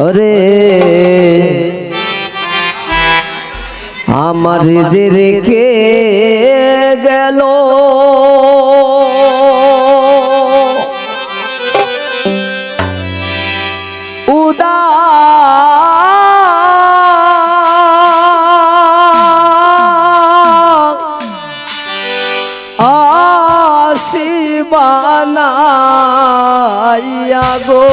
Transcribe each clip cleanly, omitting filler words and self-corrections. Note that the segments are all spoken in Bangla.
ওরে আমার যে রেখে গেল বানাইয়া গো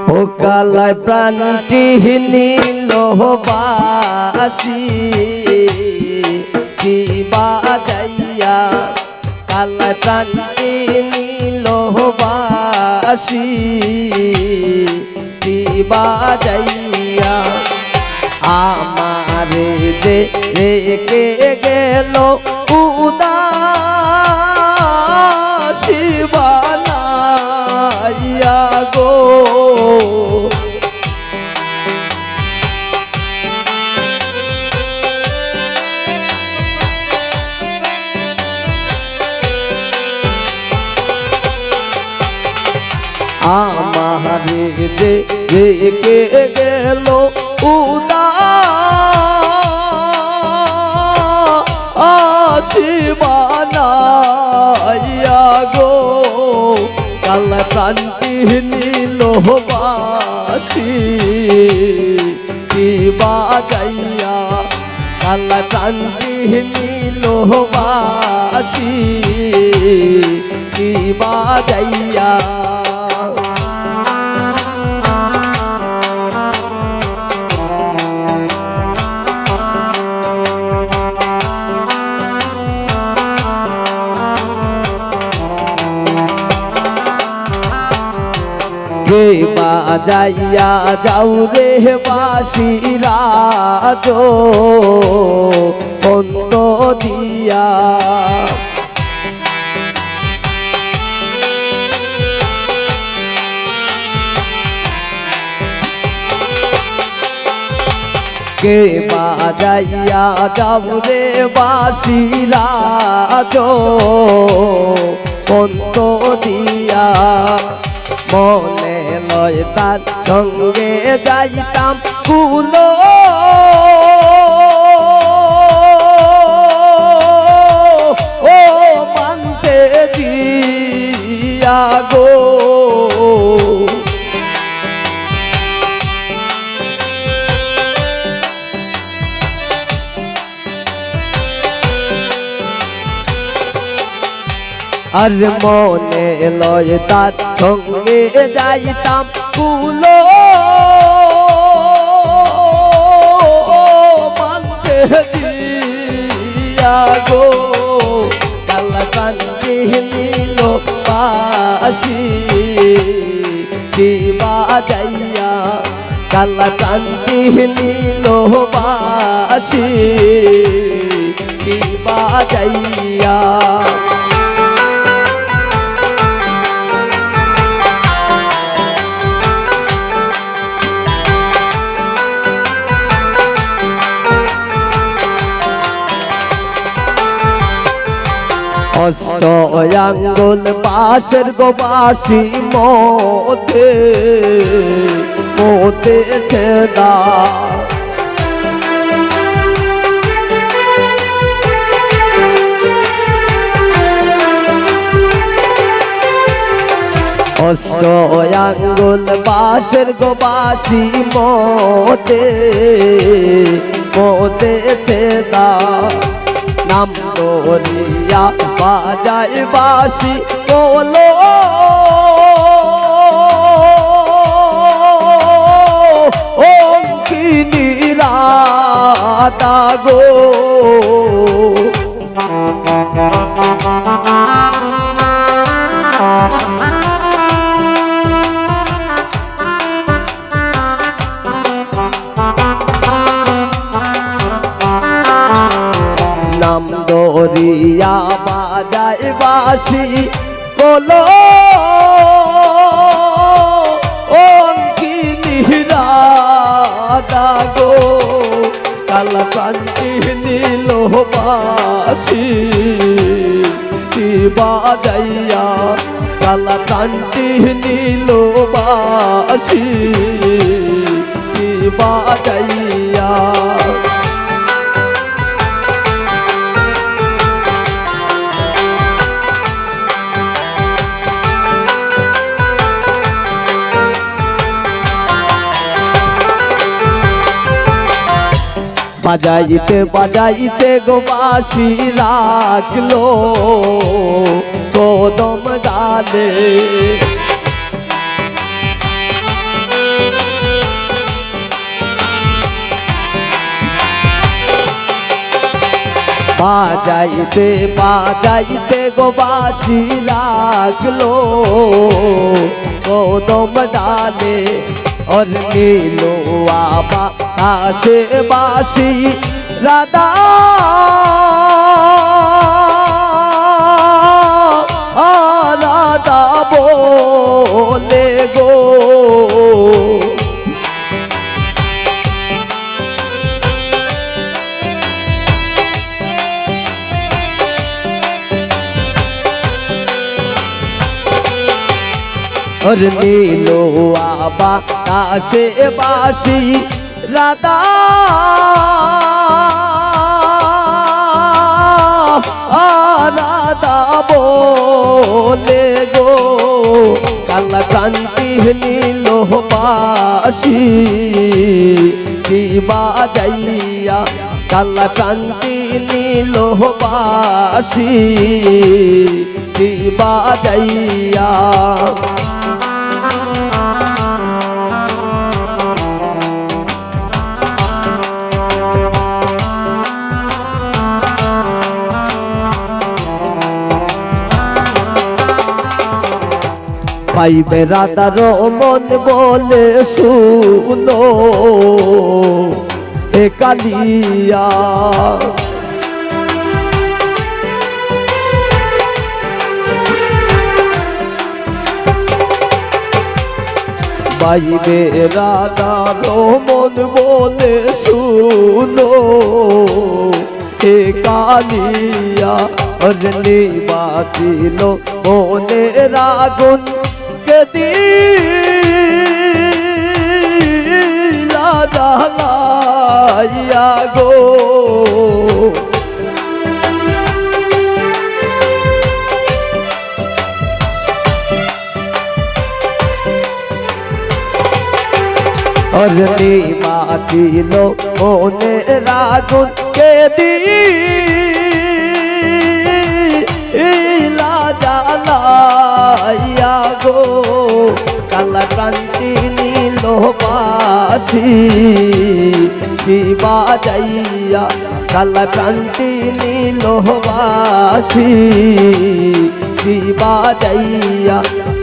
ও কালায় প্রাণটি নিল বাসি কি বাজাইয়া কালায় প্রাণটি নিল বাসি বাজাইয়া আমারে যে রেখে গেল উদাসী বানাইয়া গো আমারে যে রেখে গেল উদাসী বানাইয়া গো কালা প্রাণটি নিল বাসি কি বাজাইয়া কালা প্রাণটি নিল বাসি কি বাজাইয়া কে বাজাইয়া যাও রে বাসিরা যো অন্ত দিয়া কে বাজাইয়া যাও রে বাসিরা যো অন্ত দিয়া মনে লয় তার সঙ্গে যাইতাম কুলো ও মানতে দিয়া গো আর মনে লয় তার সঙ্গে যাইতাম কুলো মানতে দিয়া গো কালা কান্দি নিল বাসি কি বাজাইয়া কালা কান্দি নিল বাসি কি বাজাইয়া অষ্ট আঙ্গুল পাশের গোবাসি মতে মতেছে দা অষ্ট আঙ্গুল পাশের গোবাসি মতে মতেছে দা নাম ধরিয়া বাজায় বাসি বলো অঙ্কিনী রাধা গো নাম ধরিয়া বাজায় বাসি বলো অঙ্কিনী রাধা গো কালা কান্তি নিল বাসি বাজাইয়া কালা কান্তি নিল বাসি বাজাইয়া বাজাইতে বাজাইতে গো বাঁশি রাখলো কদম ডালে বাজাইতে বাজাইতে গো বাঁশি রাখলো কদম ডালে और नीलो आबा आशे बासी राधा राधा बोले गो और नीलो आबा आशे बासी राधा राधा बोले गो काला कांति नीलो बासी की बाजाइया काला कांति नीलो बासी की बाजाइया পাইবে রাধার মন বলে শুনো হে কালিয়া পাইবে রাধার মন বলে শুনো হে কালিয়া অরনি বাঁচিল মনের আগুন দিলা জ্বালাইয়া গো অরনি বাঁচিল মনের আগুন দিলা জ্বালাইয়া গো কালা কান্তি নীল বাসি কি বাজাইয়া কালা কান্তি নীল বাসি কি বাজাইয়া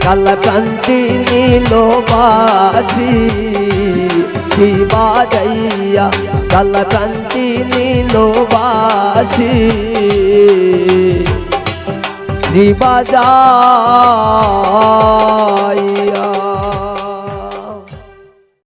কালা কান্তি নীল বাসি কি বাজাইয়া কালা কান্তি নীল বাসি জি বাজাইয়া